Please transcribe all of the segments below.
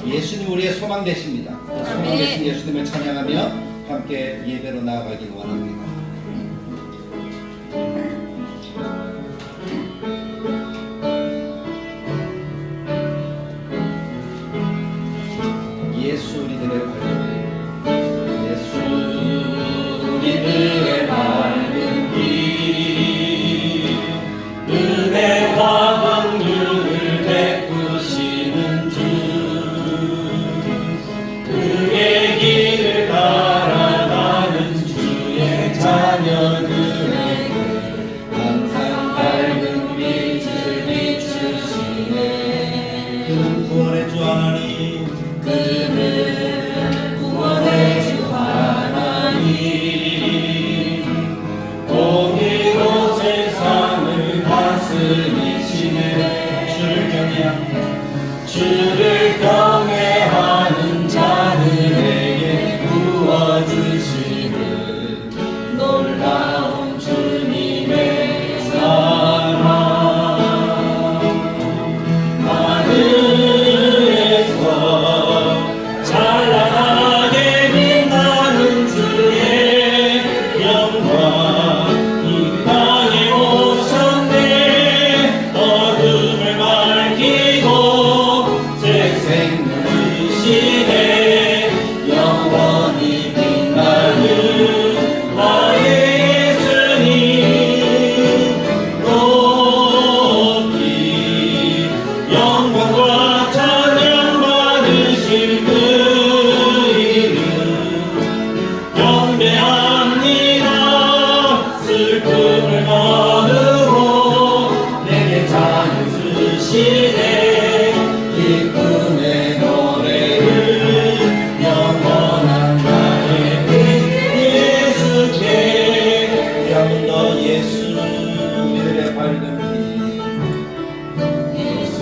예수님 우리의 소망 되십니다. 소망 되신 예수님을 찬양하며 함께 예배로 나아가길 원합니다. 예수 우리들의 밝은 빛, 예수 우리들의 밝은 빛, 은혜와 긍휼을 베푸시는 주, 그의 길을 따라가는 주의 자녀들에게 항상 밝은 빛을 비추시네. 그는 구원의 주 하나님, 그는 구원의 주 하나님, 공의로 세상을 다스리시네. 주를 경외하는 자들에게 부어주시는 놀라운 주님의 사랑. 찬란하게 빛나는 주의 영광, 이 땅에 오셨네. 어둠을 밝히고 새 생명 주시네. 영원히 빛나는 나의 예수님, 높이 영광과 찬양 받으실 그 이름 경배합니다. 슬픔을 거두고 내게 자유 주시네. 기쁨의 노래를 영원한 나의 빛 예수께. 영원한 예수 우리들의 밝은 빛, 예수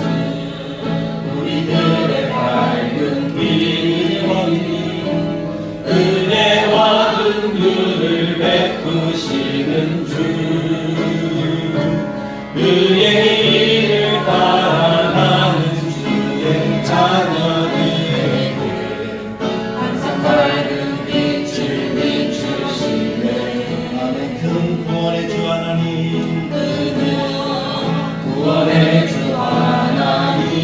우리들의 밝은 빛, 은혜와 긍휼을 베푸시는 주, 그의 길을 따라가는 주의 자녀들에게 항상 밝은 빛을 비추시네. 아멘. 그는 구원의 주 하나님, 그는 구원의 주 하나님,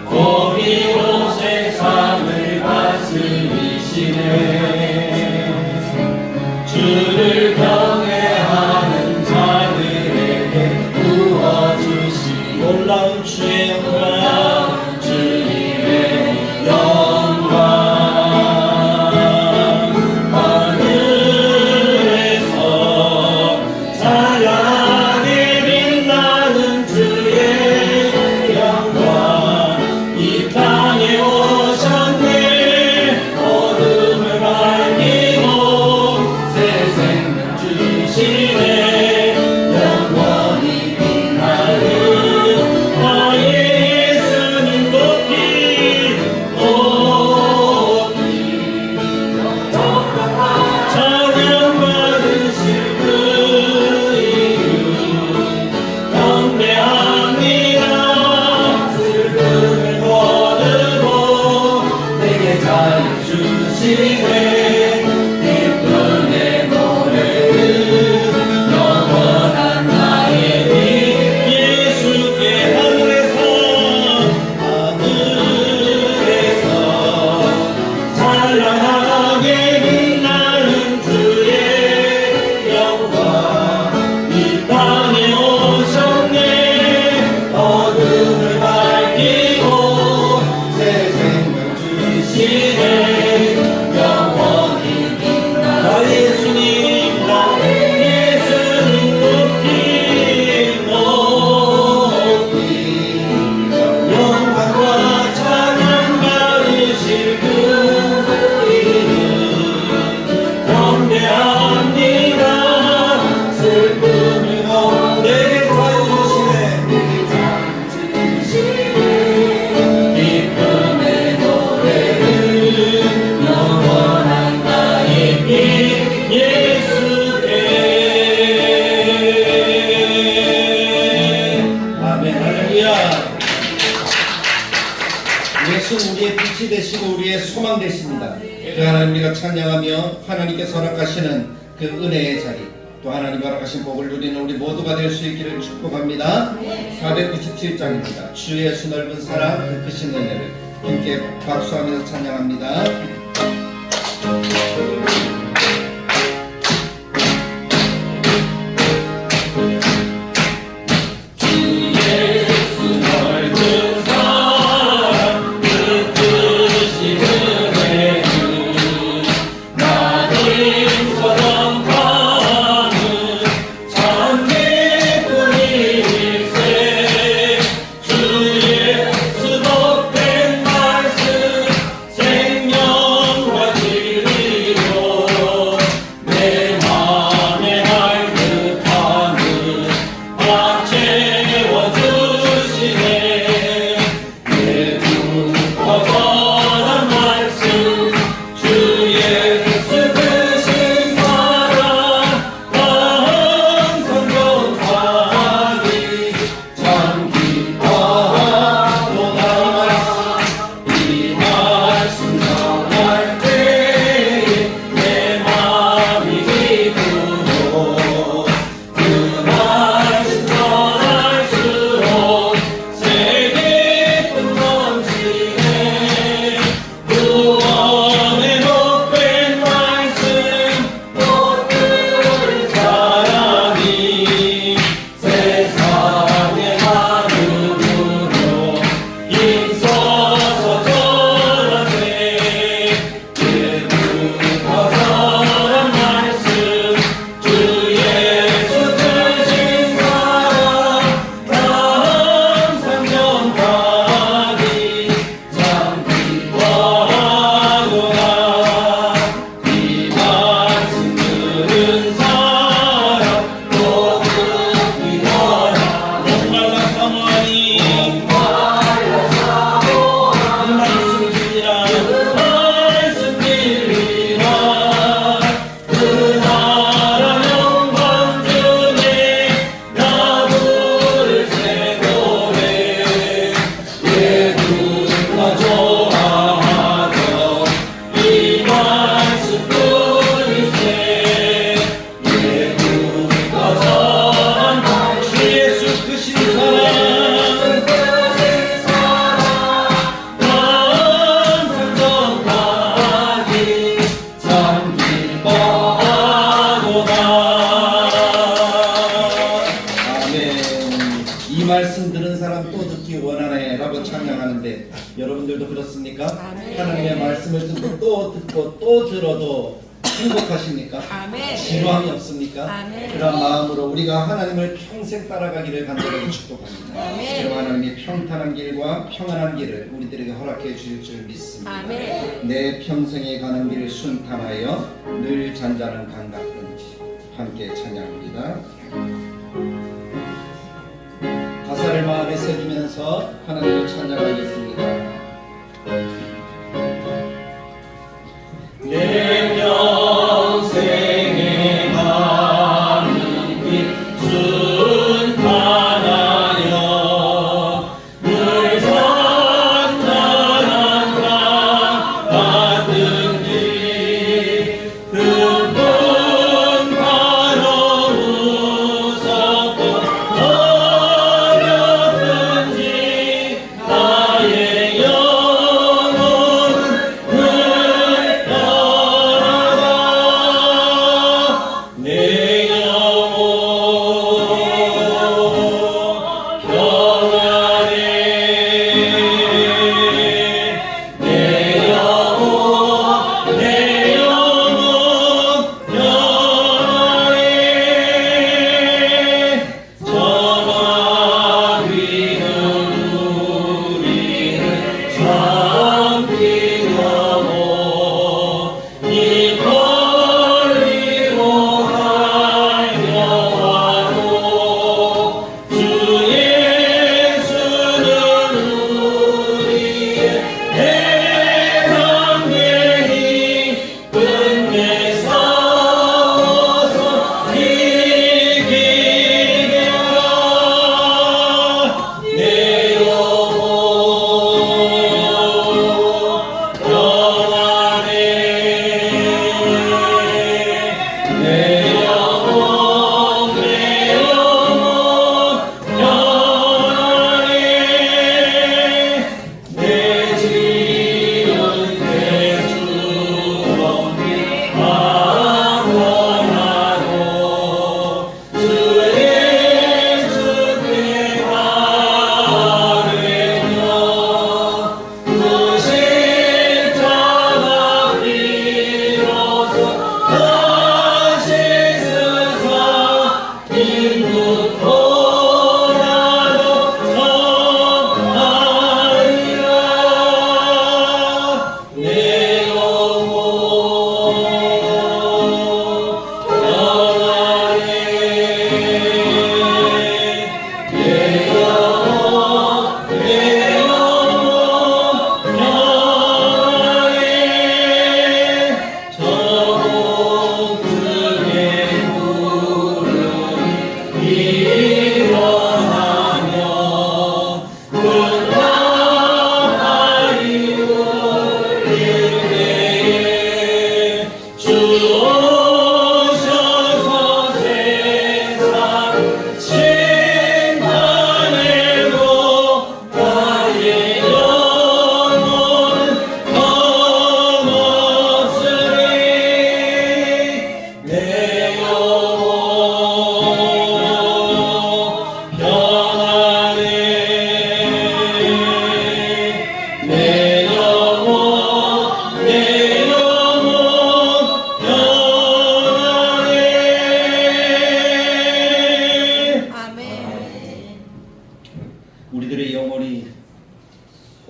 공의로 세상을 다스리시네. 주를 경외하는 자들에게 부어주시 놀라운 주의 영광, 예수는 우리의 빛이 되시고 우리의 소망 되십니다. 그 하나님 우리가 찬양하며 하나님께서 허락하시는 그 은혜의 자리, 또 하나님 허락하신 복을 누리는 우리 모두가 될 수 있기를 축복합니다. 497장입니다. 주 예수 넓은 사랑 그 크신 은혜를 함께 박수하면서 찬양합니다. 여러분들도 그렇습니까? 아멘. 하나님의 말씀을 듣고 또 들어도 행복하십니까? 아멘. 지루함이 없습니까? 아멘. 그런 마음으로 우리가 하나님을 평생 따라가기를 간절히 축복합니다. 아멘. 그리고 하나님이 평탄한 길과 평안한 길을 우리들에게 허락해 주실 줄 믿습니다. 아멘. 내 평생에 가는 길을 순탄하여 늘 잔잔한 강 같든지 함께 찬양합니다. 가사를 마음에 새기면서 하나님을 찬양하겠습니다. 내 평생에 가는 길 순탄하여 늘 잔잔한 강 같든지 큰 바로 무섭고 어렵든지 나의 영혼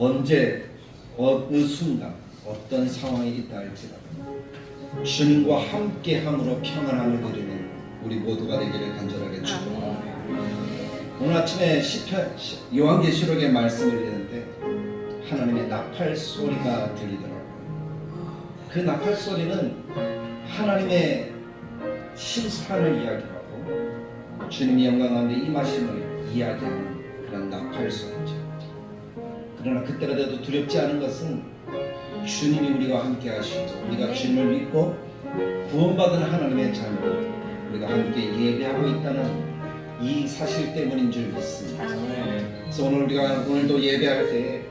언제 어느 순간 어떤 상황이 있다 할지라도 주님과 함께함으로 평안함을 누리는 우리 모두가 되기를 간절하게 축복합니다. 오늘 아침에 요한계시록의 말씀을 읽는데 하나님의 나팔 소리가 들리더라고요. 그 나팔 소리는 하나님의 심판을 이야기하고 주님의 영광 가운데 임하심을 이야기하는 그런 나팔 소리죠. 그러나 그때가 돼도 두렵지 않은 것은 주님이 우리와 함께 하시고 우리가 주님을 믿고 구원받은 하나님의 자녀 우리가 함께 예배하고 있다는 이 사실 때문인 줄 믿습니다. 그래서 오늘도 예배할 때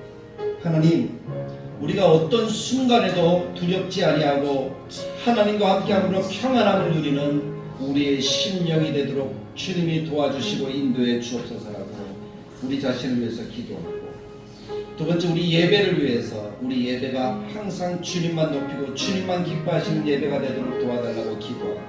하나님 우리가 어떤 순간에도 두렵지 아니하고 하나님과 함께함으로 평안함을 누리는 우리의 심령이 되도록 주님이 도와주시고 인도해 주옵소서라고 우리 자신을 위해서 기도하고, 두 번째 우리 예배를 위해서 우리 예배가 항상 주님만 높이고 주님만 기뻐하시는 예배가 되도록 도와달라고 기도하고,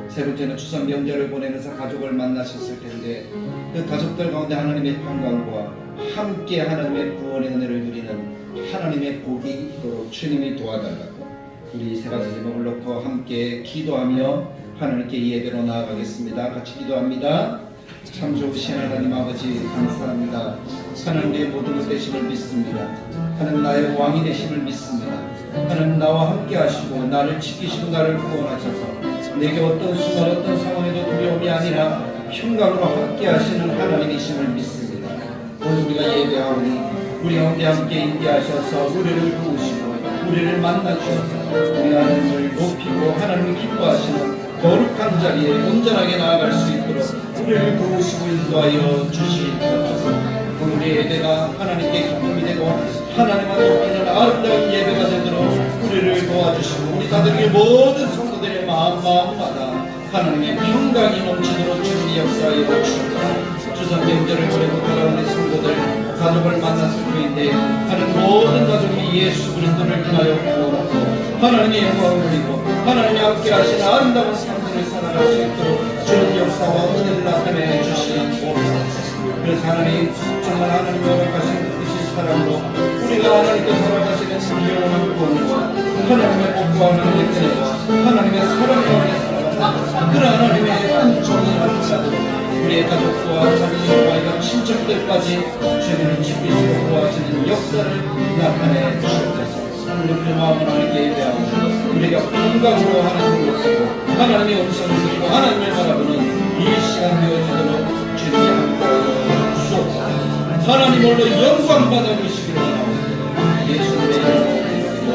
세 번째는 추석 명절을 보내면서 가족을 만나셨을 텐데 그 가족들 가운데 하나님의 평강과 함께 하나님의 구원의 은혜를 누리는 하나님의 복이 있도록 주님이 도와달라고 우리 세 가지 제목을 놓고 함께 기도하며 하나님께 예배로 나아가겠습니다. 같이 기도합니다. 참 좋으신 하나님 아버지 감사합니다. 하나님의 모든 것 되심을 믿습니다. 하나님 나의 왕이 되심을 믿습니다. 하나님 나와 함께 하시고 나를 지키시고 나를 구원하셔서 내게 어떤 순간 어떤 상황에도 두려움이 아니라 평강으로 함께 하시는 하나님이심을 믿습니다. 오늘 우리가 예배하오니 우리 가운데 함께 인도하셔서 우리를 도우시고 우리를 만나주셔서 우리 하나님을 높이고 하나님을 기뻐하시는 거룩한 자리에 온전하게 나아갈 수 있도록 우리를 도우시고 인도하여 주시옵소서. 우리 예배가 하나님께 기쁨이 되고 하나님만 높이는 아름다운 예배가 되도록 우리를 도와주시고 우리 다들 모든 성도들의 마음마다 하나님의 평강이 넘치도록 주님이 역사하여 주옵소서. 추석 명절을 보내고 돌아오는 성도들 가족을 만났을 때인데 하나님 모든 가족이 예수 그리스도를 인하여 구원하고 하나님의 영광을 누리고 하나님이 함께 하시는 아름다운 삶을 살아갈 수 있도록 주님 역사와 은혜를 나타내 주시옵소서. 그래서 하나님 정말 하나님의 허락하신 그 사랑으로 우리가 하나님께서 허락하시는 영원한 구원과 하나님의 복과 하나님의 은혜와 하나님의 사랑 가운데 살아가는 그런 하나님의 은총이 함께하도록 우리의 가족과 자녀들과 이런 친척들까지 주님을 지키시고 도와주는 역사를 나타내 주옵소서. 오늘 그 마음을 하나님께 예배하고 우리가 평강으로 하나님을 높이고 하나님의 음성을 듣고 하나님을 바라보는 이 시간 되어지도록 주님이 함께하여 주옵소서. 하나님 홀로 영광 받아주시기를 바랍니다. 예수님의 이름으로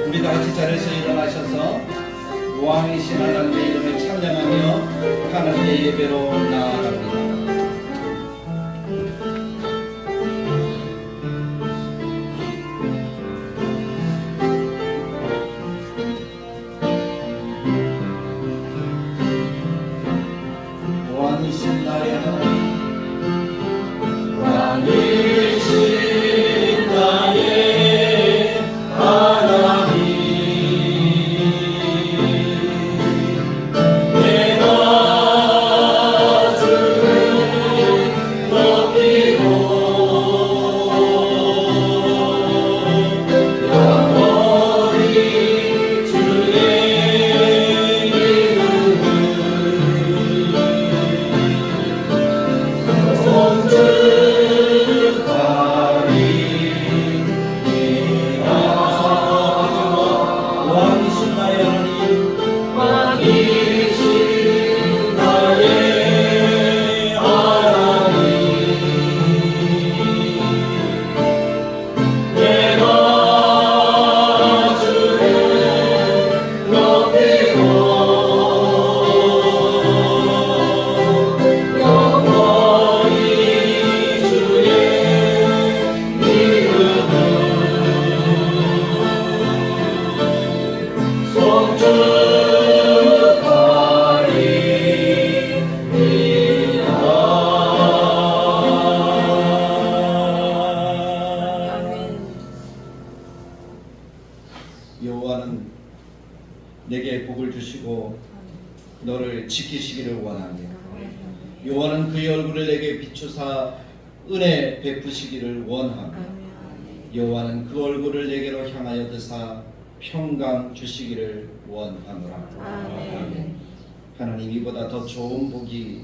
우리 다 같이 자리에서 일어나셔서 왕이신 하나님의 이름을 찬양하며 하나님의 예배로 나아갑니다. 왕이신 나의 하나님, 왕이신 나의 하나님, 여호와는 내게 복을 주시고 너를 지키시기를 원하며 여호와는 그의 얼굴을 내게 비추사 은혜 베푸시기를 원하며 여호와는 그 얼굴을 내게로 향하여 드사 평강 주시기를 원하노라. 아멘. 하나님 이보다 더 좋은 복이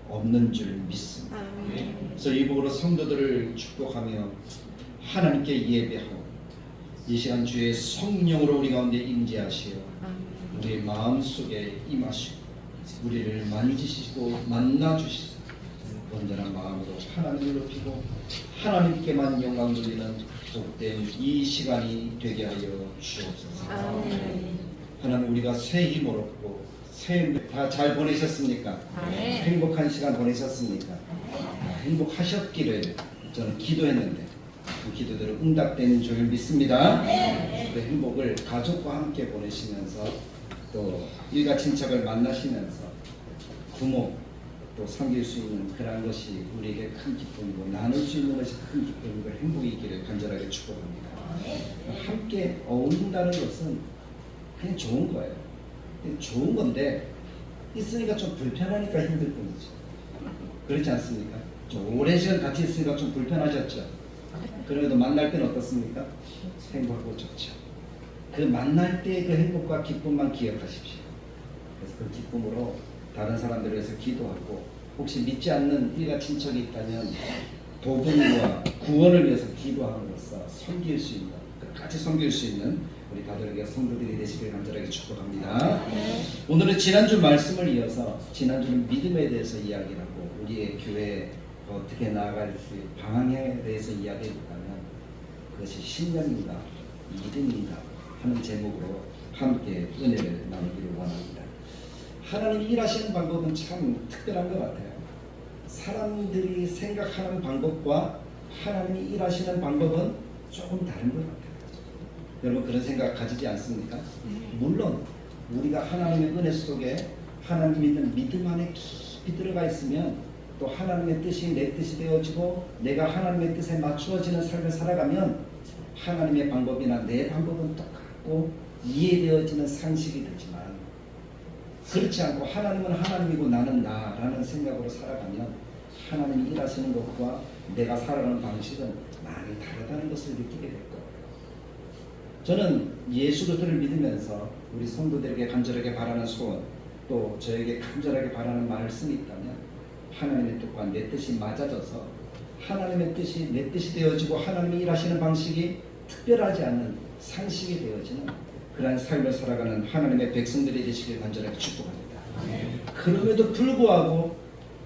없는 줄 믿습니다. 그래서 이 복으로 성도들을 축복하며 하나님께 예배하고 이 시간 주의 성령으로 우리 가운데 임재하시어 우리 마음속에 임하시고 우리를 만지시고 만나주시고 온전한 마음으로 하나님을 높이고 하나님께만 영광 돌리는 복된 이 시간이 되게 하여 주옵소서. 하나님 우리가 새 힘을 얻고 다 잘 보내셨습니까? 행복한 시간 보내셨습니까? 행복하셨기를 저는 기도했는데 그 기도대로 응답되는 줄 믿습니다. 그 행복을 가족과 함께 보내시면서 또 일가 친척을 만나시면서 부모 또 섬길 수 있는 그런 것이 우리에게 큰 기쁨이고 나눌 수 있는 것이 큰 기쁨이고 행복이기를 간절하게 축복합니다. 함께 어울린다는 것은 그냥 좋은 거예요. 그냥 좋은 건데 있으니까 좀 불편하니까 힘들 뿐이죠. 그렇지 않습니까? 좀 오랜 시간 같이 있으니까 좀 불편하셨죠. 그래도 만날 때는 어떻습니까? 행복하고 좋죠. 그 만날 때 그 행복과 기쁨만 기억하십시오. 그래서 그 기쁨으로 다른 사람들을 위해서 기도하고 혹시 믿지 않는 일가 친척이 있다면 도움과 구원을 위해서 기도함으로써 섬길 수 있는 끝까지 섬길 수 있는 우리 가족에게 성도들이 되시길 간절하게 축복합니다. 오늘은 지난주 말씀을 이어서 지난주는 믿음에 대해서 이야기를 하고 우리의 교회 어떻게 나아갈지 방향에 대해서 이야기해볼까면 그것이 신념인가 믿음인가 하는 제목으로 함께 은혜를 나누기를 원합니다. 하나님이 일하시는 방법은 참 특별한 것 같아요. 사람들이 생각하는 방법과 하나님이 일하시는 방법은 조금 다른 것 같아요. 여러분 그런 생각 가지지 않습니까? 물론 우리가 하나님의 은혜 속에 하나님 믿는 믿음 안에 깊이 들어가 있으면 또 하나님의 뜻이 내 뜻이 되어지고 내가 하나님의 뜻에 맞추어지는 삶을 살아가면 하나님의 방법이나 내 방법은 똑같고 이해되어지는 상식이 되지만 그렇지 않고 하나님은 하나님이고 나는 나라는 생각으로 살아가면 하나님이 일하시는 것과 내가 살아가는 방식은 많이 다르다는 것을 느끼게 될 거예요. 저는 예수 그리스도를 믿으면서 우리 성도들에게 간절하게 바라는 소원 또 저에게 간절하게 바라는 말씀이 있다면 하나님의 뜻과 내 뜻이 맞아져서 하나님의 뜻이 내 뜻이 되어지고 하나님이 일하시는 방식이 특별하지 않는 상식이 되어지는 그러한 삶을 살아가는 하나님의 백성들이 되시길 간절하게 축복합니다. 그럼에도 불구하고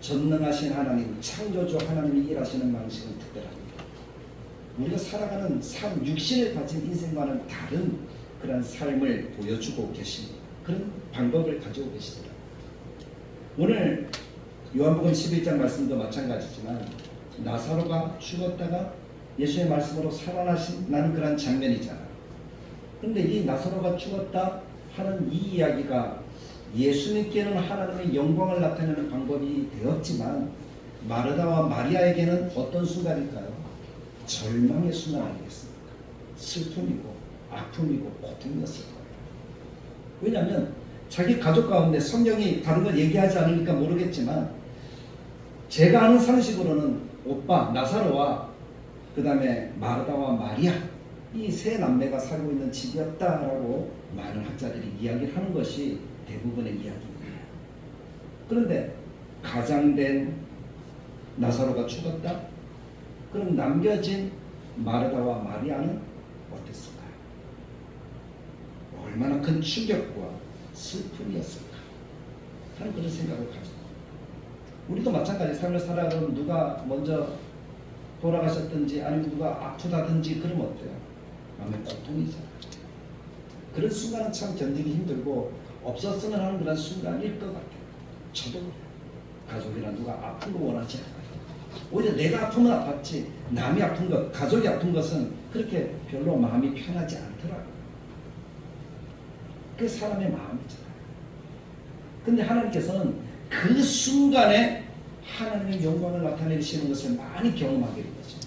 전능하신 하나님, 창조주 하나님이 일하시는 방식은 특별합니다. 우리가 살아가는 삶, 육신을 가진 인생과는 다른 그런 삶을 보여주고 계십니다. 그런 방법을 가지고 계시더라고요. 오늘 요한복음 11장 말씀도 마찬가지지만 나사로가 죽었다가 예수의 말씀으로 살아나는 그런 장면이잖아요. 그런데 이 나사로가 죽었다 하는 이 이야기가 예수님께는 하나님의 영광을 나타내는 방법이 되었지만 마르다와 마리아에게는 어떤 순간일까요? 절망의 순간 아니겠습니까? 슬픔이고 아픔이고 고통이었을 거예요. 왜냐하면 자기 가족 가운데 성경이 다른 걸 얘기하지 않으니까 모르겠지만 제가 아는 상식으로는 오빠 나사로와 그 다음에 마르다와 마리아 이 세 남매가 살고 있는 집이었다라고 많은 학자들이 이야기를 하는 것이 대부분의 이야기입니다. 그런데 가장된 나사로가 죽었다? 그럼 남겨진 마르다와 마리아는 어땠을까요? 얼마나 큰 충격과 슬픔이었을까 하는 그런 생각을 가지고 우리도 마찬가지 삶을 살아가면 누가 먼저 돌아가셨든지 아니면 누가 아프다든지 그러면 어때요? 마음의 고통이잖아요. 그런 순간은 참 견디기 힘들고 없었으면 하는 그런 순간일 것 같아요. 저도 가족이나 누가 아픈 거 원하지 않아요. 오히려 내가 아프면 아팠지 남이 아픈 것, 가족이 아픈 것은 그렇게 별로 마음이 편하지 않더라고요. 그게 사람의 마음이잖아요. 근데 하나님께서는 그 순간에 하나님의 영광을 나타내시는 것을 많이 경험하게 된 거죠.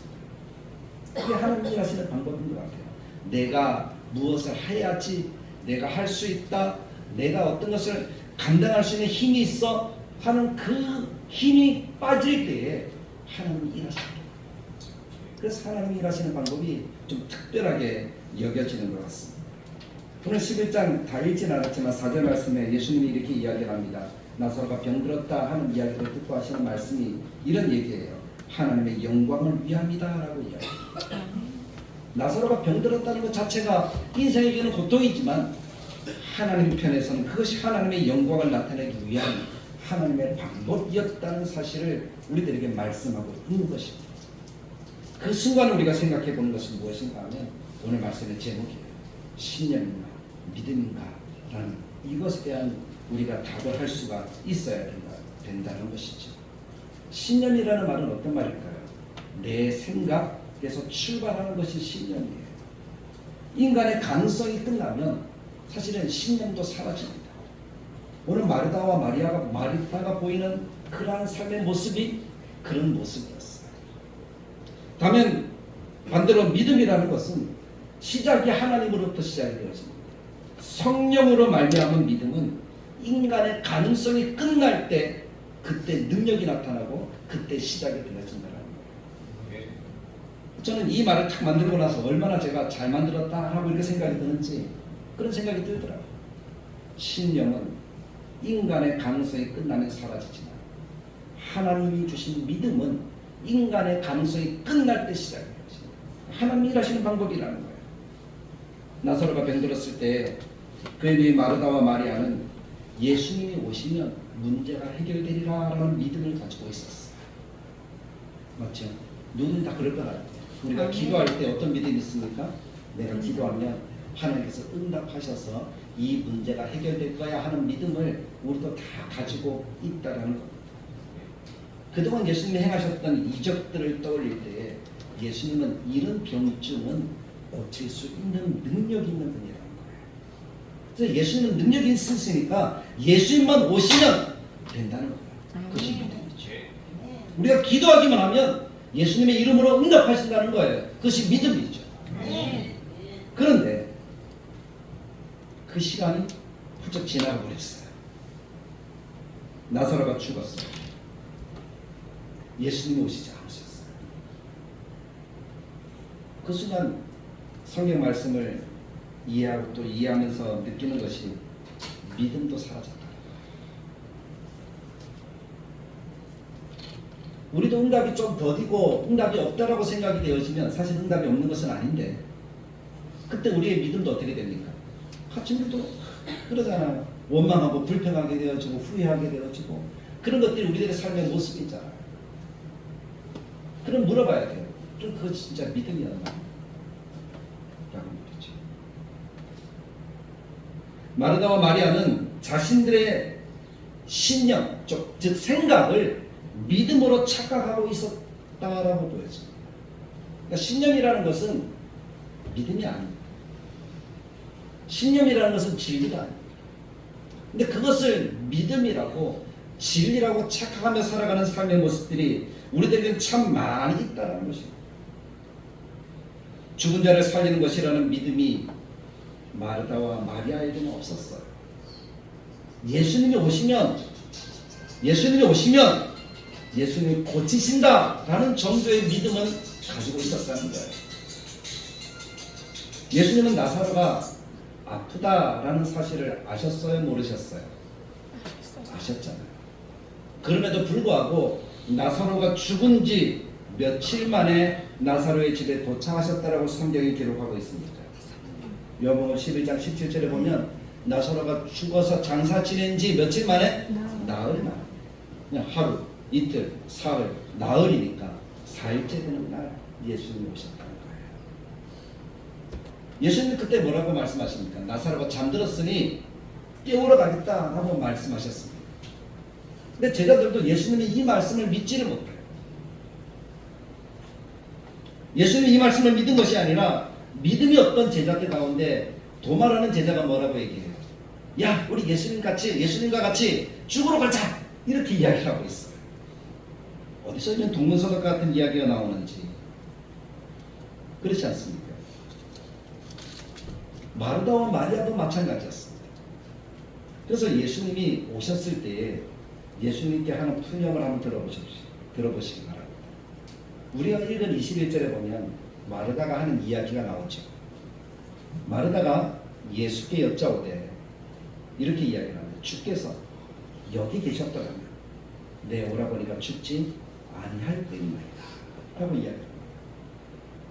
그게 하나님이 하시는 방법인 것 같아요. 내가 무엇을 해야지, 내가 할 수 있다, 내가 어떤 것을 감당할 수 있는 힘이 있어 하는 그 힘이 빠질 때에 하나님이 일하십니다. 그래서 하나님이 일하시는 방법이 좀 특별하게 여겨지는 것 같습니다. 오늘 11장 다 읽진 않았지만 4절 말씀에 예수님이 이렇게 이야기를 합니다. 나사로가 병들었다 하는 이야기를 듣고 하시는 말씀이 이런 얘기예요. 하나님의 영광을 위함이다 라고 이야기합니다. 나사로가 병들었다는 것 자체가 인생에게는 고통이지만 하나님 편에서는 그것이 하나님의 영광을 나타내기 위한 하나님의 방법이었다는 사실을 우리들에게 말씀하고 있는 것입니다. 그 순간 우리가 생각해 보는 것은 무엇인가 하면 오늘 말씀의 제목이에요. 신념인가 믿음인가 라는 이것에 대한 우리가 답을 할 수가 있어야 된다는 것이죠. 신념이라는 말은 어떤 말일까요? 내 생각에서 출발하는 것이 신념이에요. 인간의 가능성이 끝나면 사실은 신념도 사라집니다. 오늘 마르다와 마리아가 보이는 그러한 삶의 모습이 그런 모습이었어요. 다만 반대로 믿음이라는 것은 시작이 하나님으로부터 시작이 되어집니다. 성령으로 말미암은 믿음은 인간의 가능성이 끝날 때 그때 능력이 나타나고 그때 시작이 되어진다는 거예요. 저는 이 말을 딱 만들고 나서 얼마나 제가 잘 만들었다 하고 이렇게 생각이 드는지 그런 생각이 들더라고요. 신령은 인간의 가능성이 끝나면 사라지지만 하나님이 주신 믿음은 인간의 가능성이 끝날 때 시작이 되어집니다. 하나님이 일하시는 방법이라는 거예요. 나사로가 병들었을 때 그에 비해 마르다와 마리아는 예수님이 오시면 문제가 해결되리라라는 믿음을 가지고 있었어요. 맞죠? 누구는 다 그럴 거라요. 우리가 기도할 때 어떤 믿음이 있습니까? 내가 기도하면 하나님께서 응답하셔서 이 문제가 해결될 거야 하는 믿음을 우리도 다 가지고 있다라는 겁니다. 그동안 예수님이 행하셨던 이적들을 떠올릴 때에 예수님은 이런 병증은 고칠 수 있는 능력이 있는 분이라는 거예요. 그래서 예수님은 능력이 있으시니까 예수님만 오시면 된다는 거예요. 그것이 믿음이죠. 우리가 기도하기만 하면 예수님의 이름으로 응답하신다는 거예요. 그것이 믿음이죠. 그런데 그 시간이 훌쩍 지나가 버렸어요. 나사로가 죽었어요. 예수님이 오시지 않으셨어요. 그 순간 성경 말씀을 이해하고 또 이해하면서 느끼는 것이 믿음도 사라졌다. 우리도 응답이 좀 더디고 응답이 없다라고 생각이 되어지면 사실 응답이 없는 것은 아닌데 그때 우리의 믿음도 어떻게 됩니까? 같이 우리도 그러잖아요. 원망하고 불평하게 되어지고 후회하게 되어지고 그런 것들이 우리들의 삶의 모습이잖아요. 그럼 물어봐야 돼요. 그럼 그거 진짜 믿음이었나? 라고 말이죠. 마르다와 마리아는 자신들의 신념, 즉 생각을 믿음으로 착각하고 있었다라고 보여집니다. 그러니까 신념이라는 것은 믿음이 아닙니다. 신념이라는 것은 진리가 아닙니다. 근데 그것을 믿음이라고 진리라고 착각하며 살아가는 삶의 모습들이 우리들에게는 참 많이 있다는 것입니다. 죽은 자를 살리는 것이라는 믿음이 마르다와 마리아에게는 없었어요. 예수님이 오시면 예수님이 고치신다라는 정도의 믿음은 가지고 있었다는 거예요. 예수님은 나사로가 아프다라는 사실을 아셨어요? 모르셨어요? 아셨잖아요. 그럼에도 불구하고 나사로가 죽은 지 며칠 만에 나사로의 집에 도착하셨다라고 성경이 기록하고 있습니다. 요한복음 11장 17절에 보면 나사로가 죽어서 장사 지낸 지 며칠 만에? 나흘 만에. 그냥 하루, 이틀, 사흘, 나흘이니까 4일째 되는 날 예수님이 오셨다는 거예요. 예수님이 그때 뭐라고 말씀하십니까? 나사로가 잠들었으니 깨우러 가겠다 하고 말씀하셨습니다. 근데 제자들도 예수님이 이 말씀을 믿지를 못해요. 예수님이 이 말씀을 믿은 것이 아니라 믿음이 없던 제자들 가운데 도마라는 제자가 뭐라고 얘기해요? 야, 우리 예수님과 같이 죽으러 가자! 이렇게 이야기를 하고 있어요. 어디서 이런 동문서답 같은 이야기가 나오는지. 그렇지 않습니까? 마르다와 마리아도 마찬가지였습니다. 그래서 예수님이 오셨을 때에 예수님께 하는 푸념을 한번 들어보시기 바랍니다. 우리가 읽은 21절에 보면 마르다가 하는 이야기가 나오죠. 마르다가 예수께 여짜오되 이렇게 이야기를 합니다. 주께서 여기 계셨더라면 내 오라버니가 죽지 아니할 때입니다 하고 이야기합니다.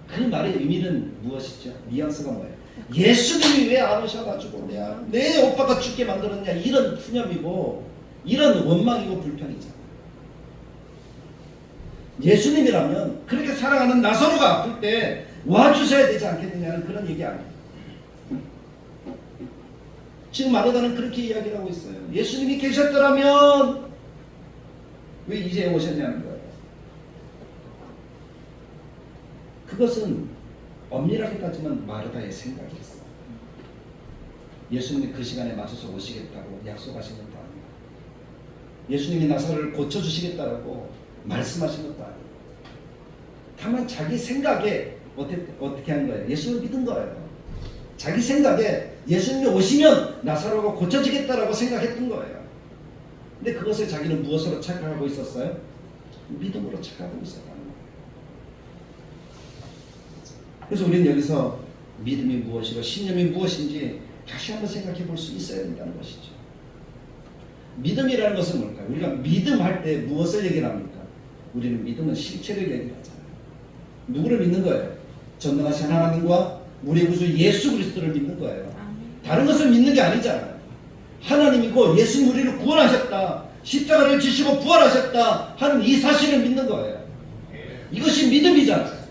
그 말의 의미는 무엇이죠? 뉘앙스가 뭐예요? 예수님이 왜 안 오셔가지고 내 오빠가 죽게 만들었냐, 이런 푸념이고 이런 원망이고 불평이잖아. 예수님이라면 그렇게 사랑하는 나사로가 아플 때 와주셔야 되지 않겠느냐는 그런 얘기 아니에요. 지금 마르다는 그렇게 이야기를 하고 있어요. 예수님이 계셨더라면 왜 이제 오셨냐는 거예요. 그것은 엄밀하게 따지면 마르다의 생각이었어요. 예수님이 그 시간에 맞춰서 오시겠다고 약속하신 것도 아니고, 예수님이 나사로를 고쳐주시겠다고 말씀하신 것도 아니고, 다만 자기 생각에 어떻게 한 거예요? 예수님을 믿은 거예요. 자기 생각에 예수님이 오시면 나사로가 고쳐지겠다라고 생각했던 거예요. 근데 그것을 자기는 무엇으로 착각하고 있었어요? 믿음으로 착각하고 있었다는 거예요. 그래서 우리는 여기서 믿음이 무엇이고 신념이 무엇인지 다시 한번 생각해 볼 수 있어야 된다는 것이죠. 믿음이라는 것은 뭘까요? 우리가 믿음할 때 무엇을 얘기를 합니까? 우리는 믿음은 실체를 얘기를 하잖아요. 누구를 믿는 거예요? 전능하신 하나님과 우리의 구주 예수 그리스도를 믿는 거예요. 다른 것을 믿는 게 아니잖아요. 하나님이고 예수님 우리를 구원하셨다, 십자가를 지시고 부활하셨다 하는 이 사실을 믿는 거예요. 이것이 믿음이잖아요.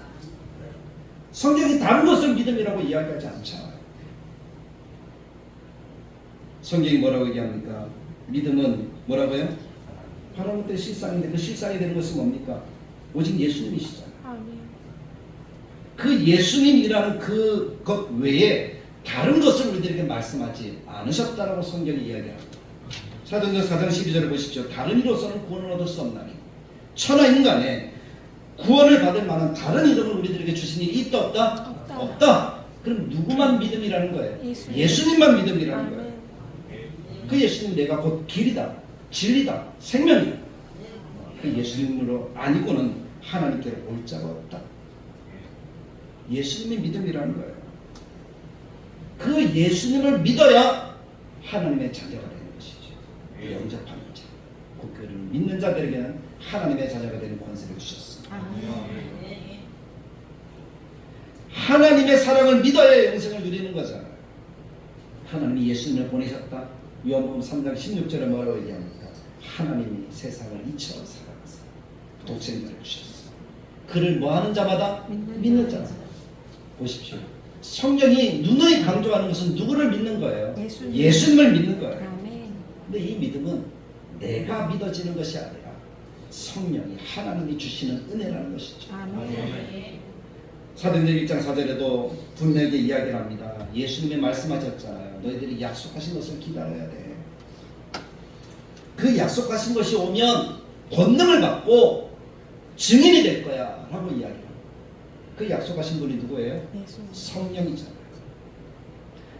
성경이 다른 것을 믿음이라고 이야기하지 않잖아요. 성경이 뭐라고 얘기합니까? 믿음은 뭐라고요? 바라볼 때 실상인데 그 실상이 되는 것은 뭡니까? 오직 예수님이시잖아요. 그 예수님이라는 그것 외에 다른 것을 우리들에게 말씀하지 않으셨다라고 성경이 이야기합니다. 사도행전 4장 12절을 보십시오. 다른 이로서는 구원을 얻을 수 없나니 천하 인간에 구원을 받을 만한 다른 이름을 우리들에게 주신 일이 있다 없다? 없다. 그럼 누구만 믿음이라는 거예요? 예수님만 믿음이라는 거예요. 그 예수님 내가 곧 길이다, 진리다, 생명이다. 그 예수님으로 아니고는 하나님께로 올 자가 없다. 예수님이 믿음이라는 거예요. 그 예수님을 믿어야 하나님의 자녀가 되는 것이죠. 영접하는 자, 그 그를 믿는 자들에게는 하나님의 자녀가 되는 권세를 주셨습니다. 하나님의 사랑을 믿어야 영생을 누리는 거잖아요. 하나님이 예수님을 보내셨다. 요한복음 3장 16절에 뭐라고 얘기합니까? 하나님이 세상을 이처럼 사랑하사 독생자를 주셨어. 그를 뭐하는 자마다 믿는 자마다. 보십시오. 성경이 누누이 강조하는 것은 누구를 믿는 거예요? 예수님을 믿는 거예요. 근데 이 믿음은 내가 믿어지는 것이 아니라 성령이 하나님이 주시는 은혜라는 것이죠. 사도행전 1장 4절에도 분명하게 이야기를 합니다. 예수님이 말씀하셨잖아요. 너희들이 약속하신 것을 기다려야 돼. 그 약속하신 것이 오면 권능을 받고 증인이 될 거야 라고 이야기합니다. 그 약속하신 분이 누구예요? 성령이잖아요.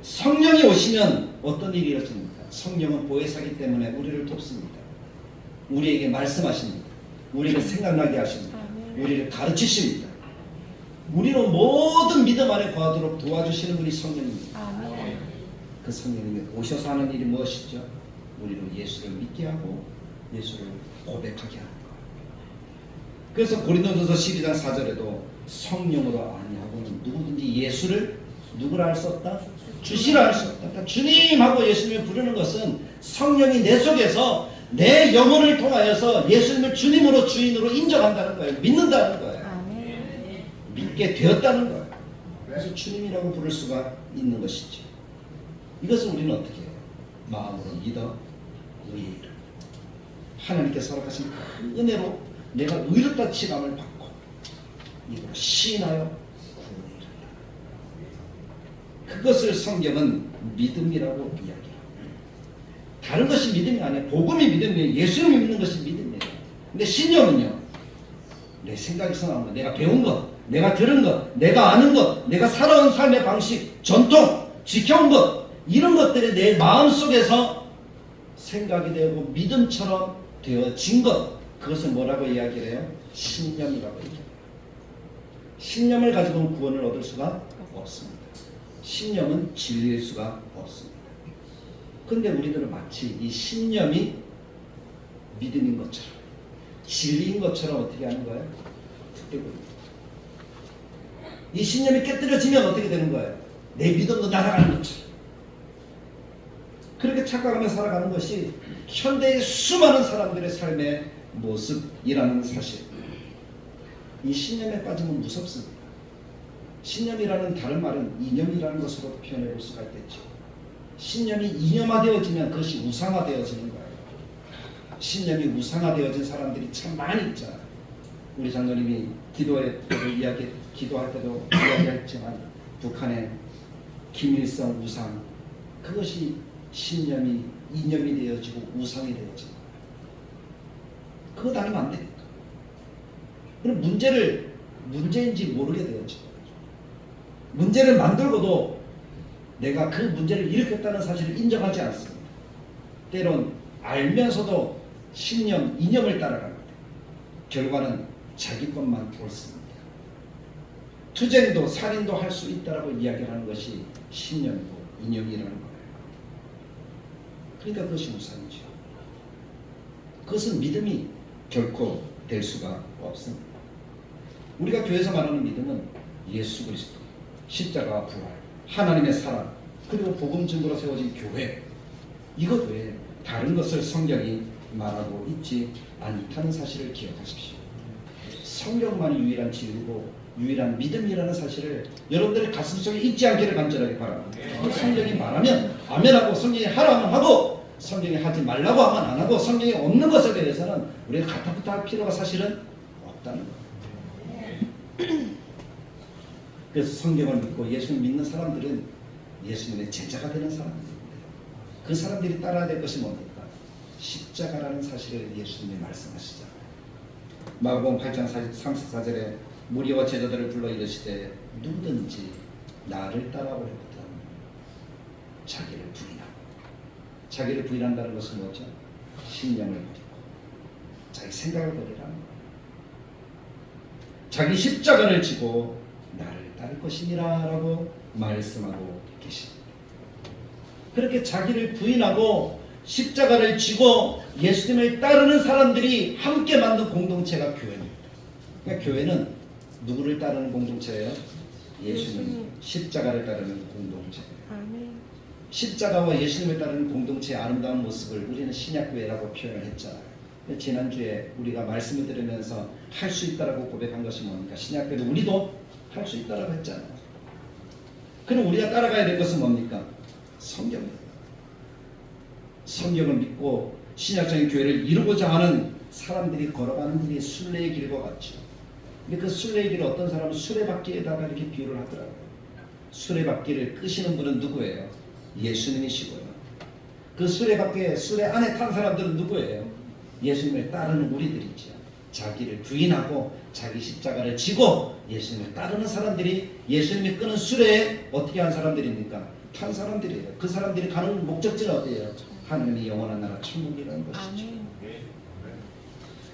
성령이 오시면 어떤 일이 일어납니까? 성령은 보혜사기 때문에 우리를 돕습니다. 우리에게 말씀하십니다. 우리를 생각나게 하십니다. 우리를 가르치십니다. 우리는 모든 믿음 안에 거하도록 도와주시는 분이 성령입니다. 그 성령님이 오셔서 하는 일이 무엇이죠? 우리로 예수를 믿게 하고 예수를 고백하게 하는 거예요. 그래서 고린도전서 12장 4절에도 성령으로 아니하고는 누구든지 예수를 누구라 할 수 없다? 주시라 할 수 없다. 그러니까 주님하고 예수님을 부르는 것은 성령이 내 속에서 내 영혼을 통하여서 예수님을 주님으로 주인으로 인정한다는 거예요. 믿는다는 거예요. 믿게 되었다는 거예요. 그래서 주님이라고 부를 수가 있는 것이죠. 이것을 우리는 어떻게 해요? 마음으로 믿어 의의를 하나님께서 허락하신 큰 은혜로 내가 의롭다 칭함을 받고 이거로 시인하여 구원에 이른다. 그것을 성경은 믿음이라고 이야기합니다. 다른 것이 믿음이 아니에요. 복음이 믿음이에요. 예수님을 믿는 것이 믿음이에요. 근데 신념은요, 내 생각에서 나오는 것, 내가 배운 것, 내가 들은 것, 내가 아는 것, 내가 살아온 삶의 방식, 전통, 지켜온 것, 이런 것들이 내 마음속에서 생각이 되고 믿음처럼 되어진 것, 그것을 뭐라고 이야기를 해요? 신념이라고 얘기해요. 신념을 가지고는 구원을 얻을 수가 없습니다. 신념은 진리일 수가 없습니다. 그런데 우리들은 마치 이 신념이 믿음인 것처럼, 진리인 것처럼 어떻게 하는 거예요? 깨고 있는 거예요. 이 신념이 깨뜨려지면 어떻게 되는 거예요? 내 믿음도 날아가는 것처럼. 그렇게 착각하며 살아가는 것이 현대의 수많은 사람들의 삶의 모습이라는 사실. 이 신념에 빠지면 무섭습니다. 신념이라는 다른 말은 이념이라는 것으로 표현해 볼 수가 있겠죠. 신념이 이념화되어지면 그것이 우상화되어지는 거예요. 신념이 우상화되어진 사람들이 참 많이 있잖아요. 우리 장로님이 기도할 때도 이야기했지만 북한의 김일성 우상, 그것이 신념이 이념이 되어지고 우상이 되어진 거예요. 그거 다니면 안 됩니다. 그럼 문제인지 모르게 되어진 거예요. 문제를 만들고도 내가 그 문제를 일으켰다는 사실을 인정하지 않습니다. 때론 알면서도 신념, 이념을 따라갑니다. 결과는 자기 것만 옳습니다. 투쟁도 살인도 할 수 있다라고 이야기하는 것이 신념이고 이념이라는 거예요. 그러니까 그것이 우상이죠. 그것은 믿음이 결코 될 수가 없습니다. 우리가 교회에서 말하는 믿음은 예수 그리스도, 십자가와 부활, 하나님의 사랑, 그리고 복음 증거로 세워진 교회, 이것 외에 다른 것을 성경이 말하고 있지 않다는 사실을 기억하십시오. 성경만이 유일한 진리고 유일한 믿음이라는 사실을 여러분들의 가슴속에 잊지 않기를 간절하게 바랍니다. 성경이 말하면 아멘하고, 성경이 하라면 하고, 성경이 하지 말라고 하면 안 하고, 성경이 없는 것에 대해서는 우리가 가타부타 할 필요가 사실은 없다는 거예요. 그래서 성경을 믿고 예수를 믿는 사람들은 예수님의 제자가 되는 사람들입니다. 그 사람들이 따라야 될 것이 뭡니까? 십자가라는 사실을 예수님이 말씀하시잖아요. 마가복음 8장 34절에 무리와 제자들을 불러 이르시되 누구든지 나를 따라오려거든 자기를 부인하고, 자기를 부인한다는 것은 뭐죠? 신념을 버리고 자기 생각을 버리라는 거예요. 자기 십자가를 지고 나를 따를 것이니라 라고 말씀하고 계십니다. 그렇게 자기를 부인하고 십자가를 지고 예수님을 따르는 사람들이 함께 만든 공동체가 교회입니다. 그러니까 교회는 누구를 따르는 공동체예요? 예수님, 십자가를 따르는 공동체예요. 십자가와 예수님을 따르는 공동체의 아름다운 모습을 우리는 신약교회라고 표현을 했잖아요. 지난주에 우리가 말씀을 들으면서 할 수 있다라고 고백한 것이 뭡니까? 신약교회도 우리도 할 수 있다라고 했잖아요. 그럼 우리가 따라가야 될 것은 뭡니까? 성경입니다. 성경을 믿고 신약적인 교회를 이루고자 하는 사람들이 걸어가는 길이 순례의 길과 같죠. 근데 그 순례의 길을 어떤 사람은 수레바퀴에다가 이렇게 비유를 하더라고요. 수레바퀴를 끄시는 분은 누구예요? 예수님이시고요. 그 수레바퀴에, 수레 안에 탄 사람들은 누구예요? 예수님을 따르는 우리들이죠. 자기를 부인하고 자기 십자가를 지고 예수님을 따르는 사람들이 예수님이 끄는 수레에 어떻게 한 사람들입니까? 탄 사람들이에요. 그 사람들이 가는 목적지는 어디예요? 하나님의 영원한 나라 천국이라는 것이죠.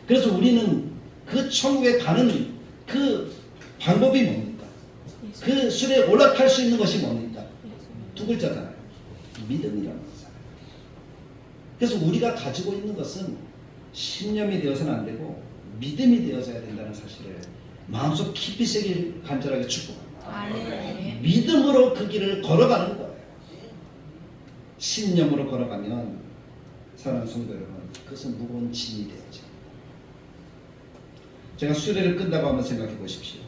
그래서 우리는 그 천국에 가는 그 방법이 뭡니까? 그 수레에 올라탈 수 있는 것이 뭡니까? 두 글자잖아요. 믿음이라는 거잖아요. 그래서 우리가 가지고 있는 것은 신념이 되어서는 안 되고 믿음이 되어져야 된다는 사실을 마음속 깊이 새길 간절하게 축복합니다. 믿음으로 그 길을 걸어가는 거예요. 신념으로 걸어가면 사랑하는 성도 여러분, 그것은 무거운 짐이 되죠. 제가 수레를 끈다고 한번 생각해 보십시오.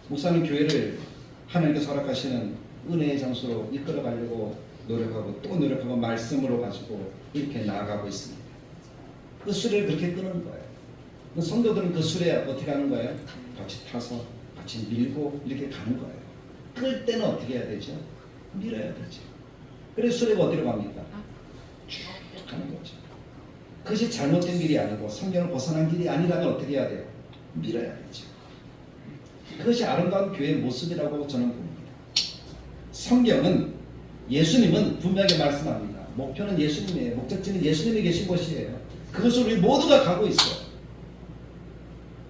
목사는 교회를 하나님께서 허락하시는 은혜의 장소로 이끌어 가려고 노력하고 또 노력하고 말씀으로 가지고 이렇게 나아가고 있습니다. 그 수레를 그렇게 끄는 거예요. 성도들은 그 수레에 어떻게 하는 거예요? 같이 타서 같이 밀고 이렇게 가는 거예요. 끌 때는 어떻게 해야 되죠? 밀어야 되죠. 그래서 수레가 어디로 갑니까? 쭉 가는 거죠. 그것이 잘못된 길이 아니고 성경을 벗어난 길이 아니라면 어떻게 해야 돼요? 밀어야 되죠. 그것이 아름다운 교회의 모습이라고 저는 봅니다. 성경은, 예수님은 분명하게 말씀합니다. 목표는 예수님이에요. 목적지는 예수님이 계신 곳이에요. 그것을 우리 모두가 가고 있어요.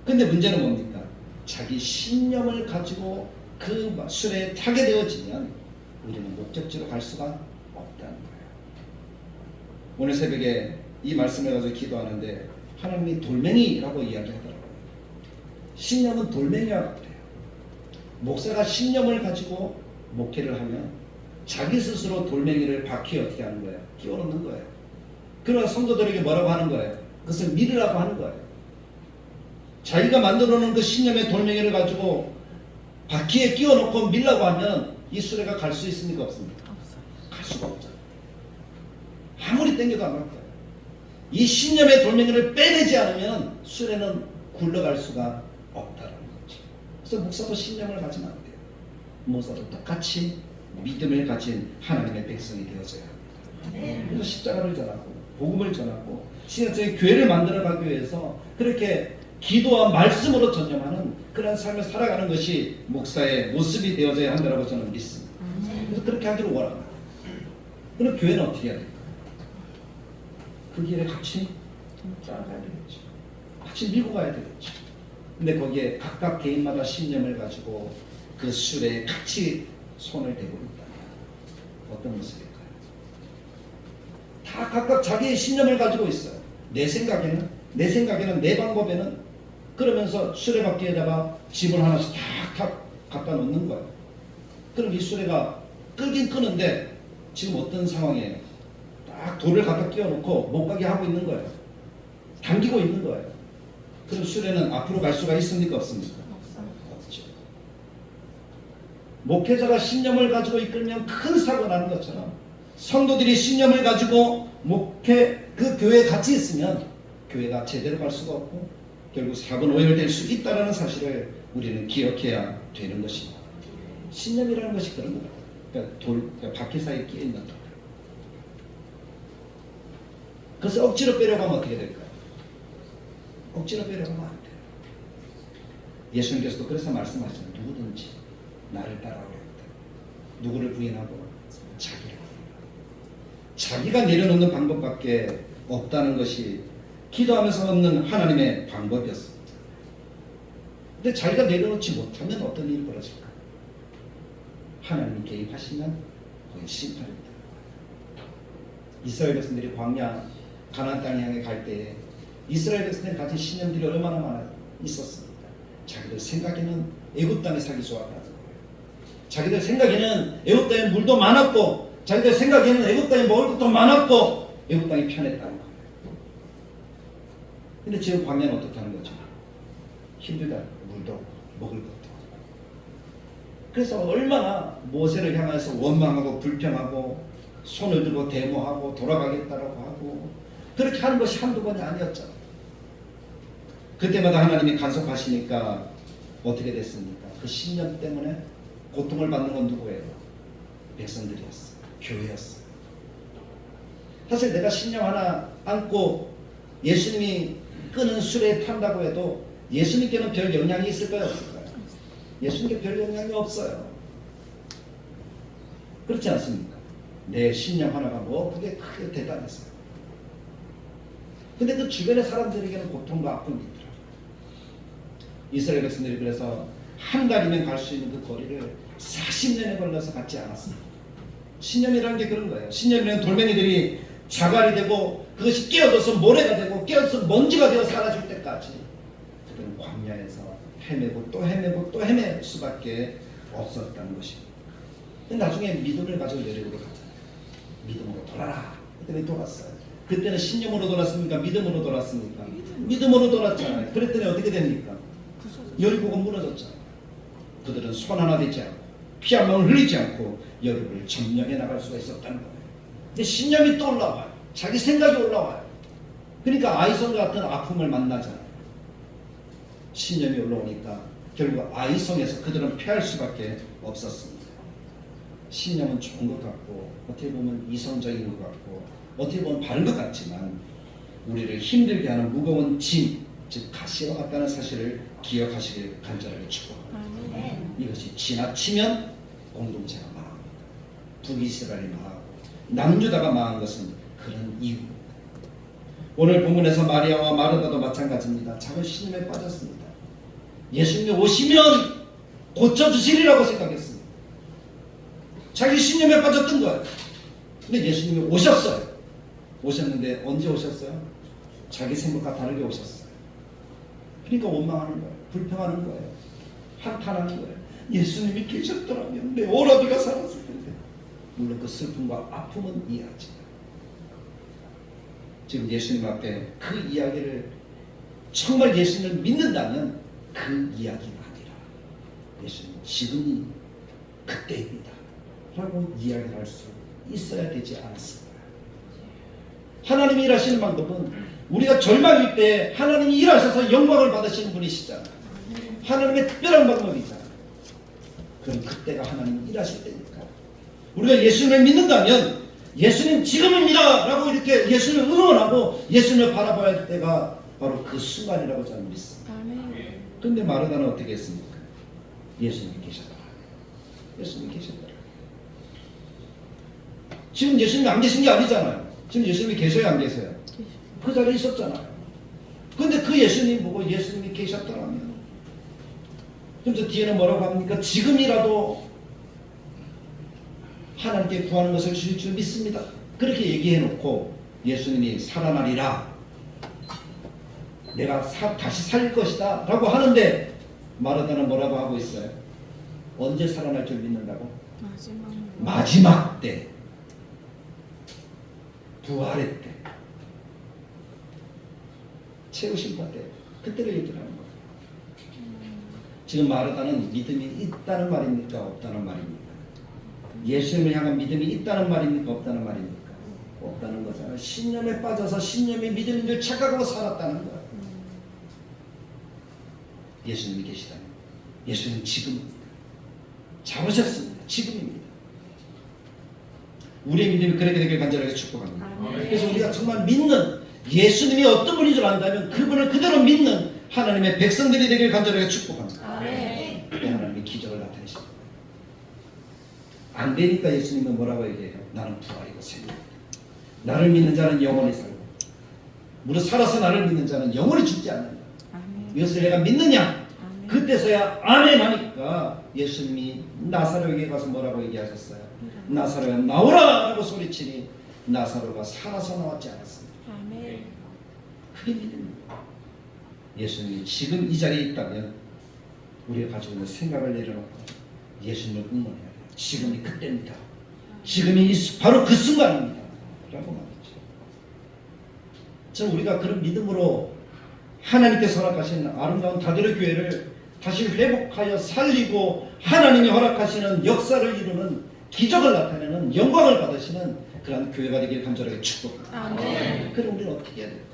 근데 문제는 뭡니까? 자기 신념을 가지고 그 술에 타게 되어지면 우리는 목적지로 갈 수가 없다는 거예요. 오늘 새벽에 이 말씀을 가지고 기도하는데 하나님이 돌멩이라고 이야기하더라고요. 신념은 돌멩이와 같아요. 목사가 신념을 가지고 목회를 하면 자기 스스로 돌멩이를 바퀴에 어떻게 하는 거예요? 끼워놓는 거예요. 그러나 성도들에게 뭐라고 하는 거예요? 그것을 믿으라고 하는 거예요. 자기가 만들어 놓은 그 신념의 돌멩이를 가지고 바퀴에 끼워놓고 밀라고 하면 이 수레가 갈 수 있습니까? 없습니까? 갈 수가 없잖아요. 아무리 땡겨도 안 갈 거예요. 이 신념의 돌멩이를 빼내지 않으면 수레는 굴러갈 수가 없다는 거죠. 그래서 목사도 신념을 가지면 안 돼요. 목사도 똑같이 믿음을 가진 하나님의 백성이 되어져야 합니다. 그래서 십자가를 전하고 복음을 전하고 신약적인 교회를 만들어가기 위해서 그렇게 기도와 말씀으로 전념하는 그런 삶을 살아가는 것이 목사의 모습이 되어져야 한다고 저는 믿습니다. 그래서 그렇게 하기를 원합니다. 그럼 교회는 어떻게 해야 될까요? 그 길에 같이 따라가야 되겠죠. 같이 밀고 가야 되겠죠. 근데 거기에 각각 개인마다 신념을 가지고 그 술에 같이 손을 대고 있다면 어떤 모습일까요? 다 각각 자기의 신념을 가지고 있어요. 내 생각에는, 내 방법에는. 그러면서 수레바퀴에다가 집을 하나씩 탁탁 갖다 놓는 거예요. 그럼 이 수레가 끄긴 끄는데 지금 어떤 상황이에요? 딱 돌을 갖다 끼워놓고 못 가게 하고 있는 거예요. 당기고 있는 거예요. 그럼 수레는 앞으로 갈 수가 있습니까? 없습니까? 없죠. 목회자가 신념을 가지고 이끌면 큰 사고가 나는 것처럼 성도들이 신념을 가지고 그 교회에 같이 있으면 교회가 제대로 갈 수가 없고 결국 사건 오열될 수 있다는 사실을 우리는 기억해야 되는 것입니다. 신념이라는 것이 그런 거예요. 그러니까 바퀴 사이에 끼어 있는 거. 그래서 억지로 빼려고 하면 어떻게 될까요? 억지로 빼려고 하면 안 돼요. 예수님께서도 그래서 말씀하시잖아요. 누구든지 나를 따라오겠다. 누구를 부인하고 자기를. 자기가 내려놓는 방법밖에 없다는 것이 기도하면서 얻는 하나님의 방법이었습니다. 근데 자기가 내려놓지 못하면 어떤 일이 벌어질까? 하나님이 개입하시면 거기 심판입니다. 이스라엘 백성들이 광야 가나안 땅 향해 갈 때에 이스라엘 백성들이 가진 신념들이 얼마나 많아 있었습니까? 자기들 생각에는 애굽 땅에 살기 좋았다는 거예요. 자기들 생각에는 애굽 땅에 물도 많았고 자기들 생각에는 애굽 땅에 먹을 것도 많았고 애굽 땅이 편했다는 거예요. 근데 지금 광야는 어떻다는 거죠? 힘들다. 물도 먹을 것도. 그래서 얼마나 모세를 향해서 원망하고 불평하고 손을 들고 데모하고 돌아가겠다라고 하고 그렇게 하는 것이 한두 번이 아니었잖아요. 그때마다 하나님이 간섭하시니까 어떻게 됐습니까? 그 신념 때문에 고통을 받는 건 누구예요? 백성들이었어요. 교회였어요. 사실 내가 신념 하나 안고 예수님이 끄는 술에 탄다고 해도 예수님께는 별 영향이 있을까요? 없을까요? 예수님께 별 영향이 없어요. 그렇지 않습니까? 내 신념 하나가 뭐 그게 크게 대단했어요. 근데 그 주변의 사람들에게는 고통과 아픔이 있더라고요. 이스라엘 백성들이 그래서 한 달이면 갈 수 있는 그 거리를 40년에 걸려서 갔지 않았습니다. 신념이라는 게 그런 거예요. 신념이라는 돌멩이들이 자갈이 되고 그것이 깨어져서 모래가 되고 깨어져서 먼지가 되어 사라질 때까지 그들은 광야에서 헤매고 또 헤매고 또 헤맬 수밖에 없었다는 것입니다. 근데 나중에 믿음을 가지고 내려오러 갔잖아요. 믿음으로 돌아라. 그때는 돌았어요. 그때는 신념으로 돌았습니까? 믿음으로 돌았습니까? 믿음으로 돌았잖아요. 그랬더니 어떻게 됩니까? 여리고가 무너졌잖아요. 그들은 손 하나 대지 않고 피 한 방울 흘리지 않고 여리고를 점령해 나갈 수가 있었다는 거예요. 근데 신념이 또 올라와요. 자기 생각이 올라와요. 그러니까 아이성 같은 아픔을 만나잖아요. 신념이 올라오니까 결국 아이성에서 그들은 패할 수밖에 없었습니다. 신념은 좋은 것 같고 어떻게 보면 이성적인 것 같고 어떻게 보면 바른 것 같지만 우리를 힘들게 하는 무거운 짐, 즉 가시와 같다는 사실을 기억하시길 간절하게 축복합니다. 이것이 지나치면 공동체가 망합니다. 북이스라엘이 망하고 남유다가 망한 것은 그런 이유입니다. 오늘 본문에서 마리아와 마르다도 마찬가지입니다. 작은 신념에 빠졌습니다. 예수님이 오시면 고쳐주시리라고 생각했습니다. 자기 신념에 빠졌던 거예요. 근데 예수님이 오셨어요. 오셨는데 언제 오셨어요? 자기 생각과 다르게 오셨어요. 그러니까 원망하는 거예요. 불평하는 거예요. 한탄하는 거예요. 예수님이 계셨더라면 내 오라비가 살았을 텐데. 물론 그 슬픔과 아픔은 이해하지만 지금 예수님 앞에 그 이야기를 정말 예수님을 믿는다면 그 이야기가 아니라 예수님 지금이 그때입니다 라고 이야기를 할 수 있어야 되지 않았을까. 하나님이 일하시는 방법은 우리가 절망일 때 하나님이 일하셔서 영광을 받으시는 분이시잖아요. 하나님의 특별한 방법이잖아요. 그럼 그때가 하나님이 일하실 때니까 우리가 예수님을 믿는다면 예수님 지금입니다 라고 이렇게 예수님을 응원하고 예수님을 바라봐야 할 때가 바로 그 순간이라고 저는 믿습니다. 그런데 마르다는 어떻게 했습니까? 예수님이 계셨다. 예수님이 계셨다. 지금 예수님이 안 계신 게 아니잖아요. 지금 예수님이 계셔요, 안 계세요? 그 자리에 있었잖아요. 그런데 그 예수님 보고 예수님이 계셨더라면 그래서 뒤에는 뭐라고 합니까? 지금이라도 하나님께 구하는 것을 주실 줄 믿습니다. 그렇게 얘기해놓고 예수님이 살아나리라. 내가 다시 살 것이다 라고 하는데 마르다는 뭐라고 하고 있어요? 언제 살아날 줄 믿는다고? 마지막 때. 부활의 때. 최후 심판 때. 그때를 얘기를 하는 거예요. 지금 마르다는 믿음이 있다는 말입니까? 없다는 말입니까? 예수님을 향한 믿음이 있다는 말입니까? 없다는 말입니까? 없다는 거잖아요. 신념에 빠져서 신념이 믿음인 줄 착각하고 살았다는 거예요. 예수님이 계시다면 예수님 지금입니다. 잡으셨습니다. 지금입니다. 우리의 믿음이 그렇게 되길 간절하게 축복합니다. 그래서 우리가 정말 믿는 예수님이 어떤 분인 줄 안다면 그분을 그대로 믿는 하나님의 백성들이 되길 간절하게 축복합니다. 하나님이 기적을 나타내십니다. 안 되니까 예수님은 뭐라고 얘기해요? 나는 부활이고 생명이다. 나를 믿는 자는 영원히 살고 무릇 살아서 나를 믿는 자는 영원히 죽지 않는다. 이것을 내가 믿느냐? 그때서야 아멘 하니까 예수님이 나사로에게 가서 뭐라고 얘기하셨어요? 나사로야 나오라! 라고 소리치니 나사로가 살아서 나왔지 않았습니다. 그게 믿음입니다. 예수님이 지금 이 자리에 있다면 우리가 가지고 있는 생각을 내려놓고 예수님을 응원해야 돼요. 지금이 그때입니다. 지금이 바로 그 순간입니다. 라고 말했죠. 저는 우리가 그런 믿음으로 하나님께서 허락하신 아름다운 다들의 교회를 다시 회복하여 살리고 하나님이 허락하시는 역사를 이루는 기적을 나타내는 영광을 받으시는 그런 교회가 되길 간절하게 축복합니다. 그럼 우리는 어떻게 해야 될까?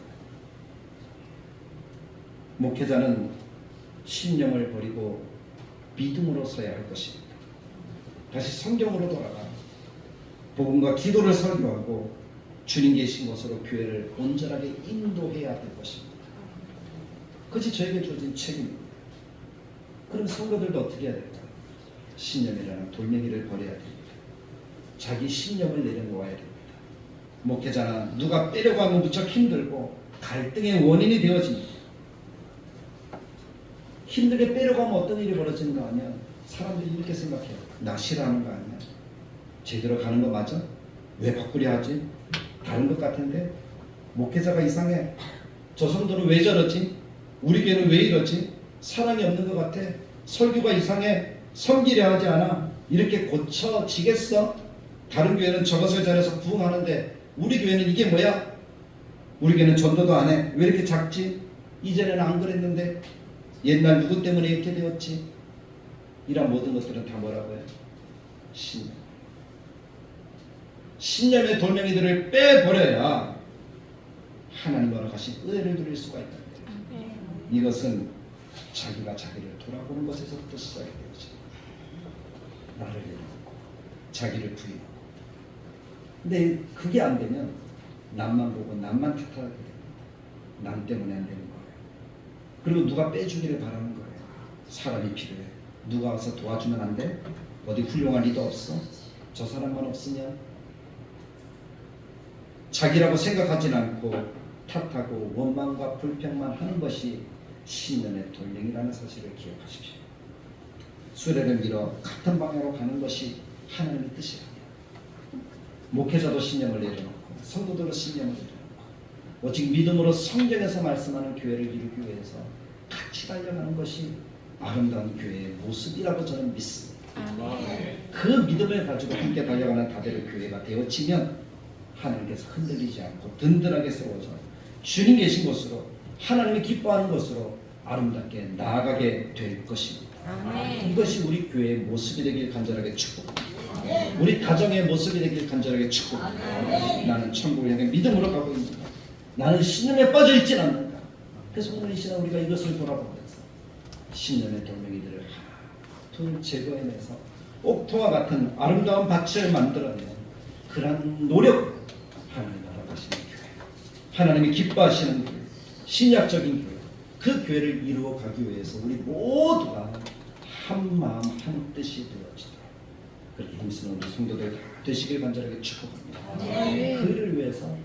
목회자는 신념을 버리고 믿음으로 서야 할 것입니다. 다시 성경으로 돌아가 복음과 기도를 설교하고 주님 계신 곳으로 교회를 온전하게 인도해야 될 것입니다. 그것이 저에게 주어진 책임입니다. 그럼 성도들도 어떻게 해야 될까요? 신념이라는 돌멩이를 버려야 됩니다. 자기 신념을 내려놓아야 됩니다. 목회자는 누가 빼려고 하면 무척 힘들고 갈등의 원인이 되어집니다. 힘들게 빼려고 하면 어떤 일이 벌어지는가 하면 사람들이 이렇게 생각해요. 나 싫어하는 거 아니야? 제대로 가는 거 맞아? 왜 바꾸려 하지? 다른 것 같은데? 목회자가 이상해. 저 성도는 왜 저러지? 우리 교회는 왜 이러지? 사랑이 없는 것 같아. 설교가 이상해. 섬기려 하지 않아. 이렇게 고쳐지겠어? 다른 교회는 저것을 잘해서 부흥하는데 우리 교회는 이게 뭐야? 우리 교회는 전도도 안 해. 왜 이렇게 작지? 이전에는 안 그랬는데 옛날 누구 때문에 이렇게 되었지? 이런 모든 것들은 다 뭐라고 해요? 신념. 신념의 돌멩이들을 빼버려야 하나님 허락하신 은혜를 누릴 수가 있다. 이것은 자기가 자기를 돌아보는 것에서부터 시작이 되어져. 나를 내려놓고 자기를 부인하고. 근데 그게 안 되면 남만 보고 남만 탓하게 됩니다. 남 때문에 안 되는 거예요. 그리고 누가 빼주기를 바라는 거예요. 사람이 필요해. 누가 와서 도와주면 안 돼? 어디 훌륭한 리더 없어? 저 사람만 없으면? 자기라고 생각하진 않고 탓하고 원망과 불평만 하는 것이 신념의 돌멩이라는 사실을 기억하십시오. 수레를 밀어 같은 방향으로 가는 것이 하나님의 뜻이랍니다. 목회자도 신념을 내려놓고 성도들도 신념을 내려놓고 오직 믿음으로 성경에서 말씀하는 교회를 이루기 위해서 같이 달려가는 것이 아름다운 교회의 모습이라고 저는 믿습니다. 그 믿음을 가지고 함께 달려가는 다대로 교회가 되어지면 하나님께서 흔들리지 않고 든든하게 세워져 주님 계신 곳으로 하나님이 기뻐하는 곳으로 아름답게 나아가게 될 것입니다. 이것이 우리 교회의 모습이 되길 간절하게 축복합니다. 우리 가정의 모습이 되길 간절하게 축복합니다. 나는 천국을 향해 믿음으로 가고 있는가? 나는 신념에 빠져 있진 않는가? 그래서 오늘 이 시간 우리가 이것을 돌아보면서 신념의 돌멩이들을 하나 둘 제거해내서 옥토와 같은 아름다운 밭을 만들어내는 그런 노력, 하나님 허락하시는 교회, 하나님이 기뻐하시는 교회, 신약적인 교회, 그 교회를 이루어 가기 위해서 우리 모두가 한 마음 한 뜻이 되어지도록 그렇게 힘쓰는 우리 성도들 다 되시길 간절하게 축복합니다. 그를 위해서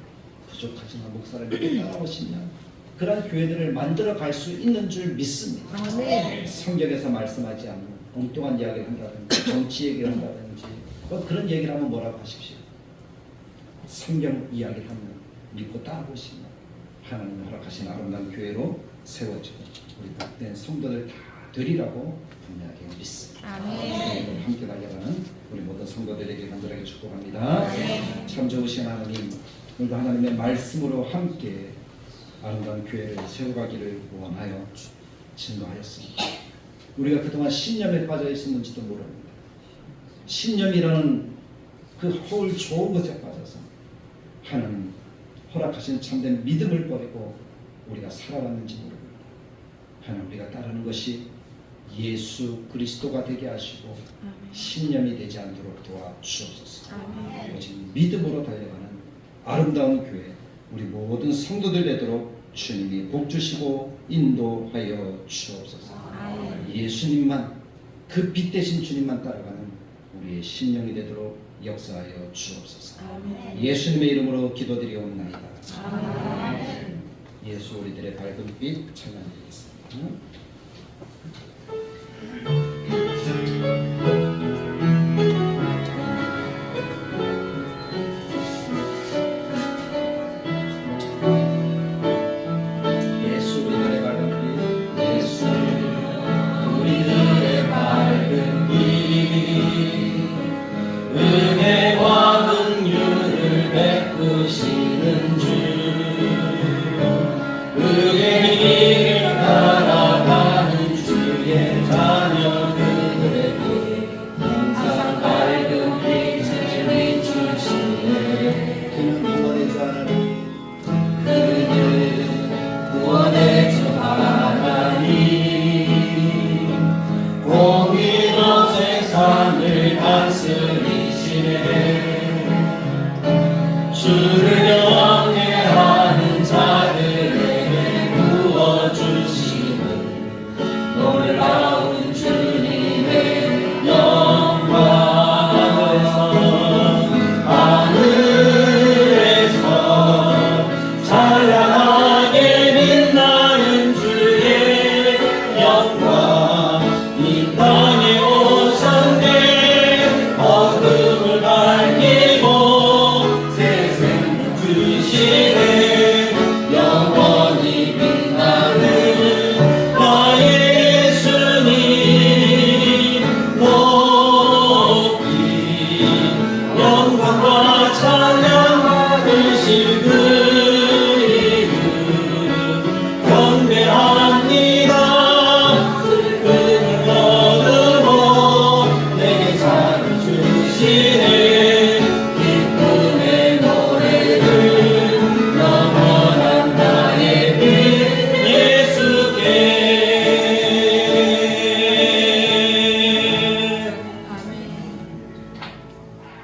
부족하지만 목사님이 따라오시면 그런 교회들을 만들어 갈 수 있는 줄 믿습니다. 성경에서 말씀하지 않는 엉뚱한 이야기를 한다든지 정치 얘기를 한다든지 그런 얘기를 하면 뭐라고 하십시오. 성경 이야기를 하면 믿고 따라오시면 하나님이 허락하신 아름다운 교회로 세워지고 우리 복된 성도들 다 되리라고 분명하게 믿습니다. 함께 달려가는 우리 모든 성도들에게 간절하게 축복합니다. 참 좋으신 하나님, 오늘도 하나님의 말씀으로 함께 아름다운 교회를 세워가기를 원하여 진노하였습니다. 우리가 그동안 신념에 빠져 있었는지도 모릅니다. 신념이라는 그 허울 좋은 것에 빠져서 하나님 허락하신 참된 믿음을 버리고 우리가 살아왔는지 모릅니다. 하나님, 우리가 따르는 것이 예수 그리스도가 되게 하시고 신념이 되지 않도록 도와주옵소서. 오직 믿음으로 달려가는 아름다운 교회, 우리 모든 성도들 되도록 주님이 복 주시고 인도하여 주옵소서. 예수님만, 그 빛 대신 주님만 따라가는 우리의 신령이 되도록 역사하여 주옵소서. 예수님의 이름으로 기도드리옵나이다. 예수 우리들의 밝은 빛 찬양드리겠습니다.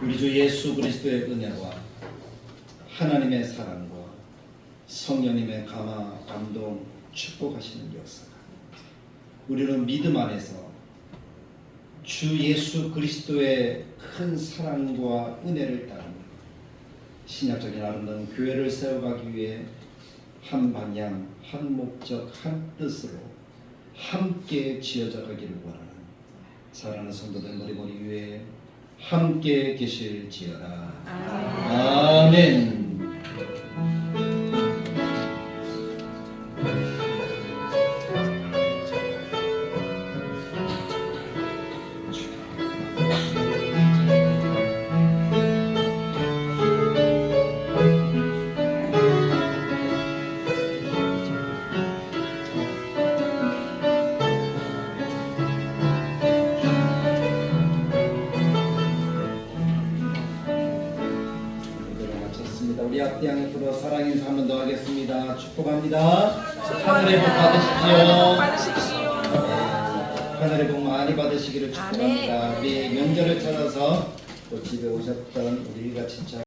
우리 주 예수 그리스도의 은혜와 하나님의 사랑과 성령님의 감화, 감동, 축복하시는 역사가 우리는 믿음 안에서 주 예수 그리스도의 큰 사랑과 은혜를 따르며 신약적인 아름다운 교회를 세워가기 위해 한 방향, 한 목적, 한 뜻으로 함께 지어져 가기를 원하는 사랑하는 성도들 머리 위에 함께 계실지어다. 아멘. 우리 앞뒤 양옆으로 사랑 인사 한 번 더 하겠습니다. 축복합니다. 하늘의 복 받으십시오. 네, 하늘의 복 많이 받으시기를 축복합니다. 우리 명절을 찾아서 또 집에 오셨던 우리 같이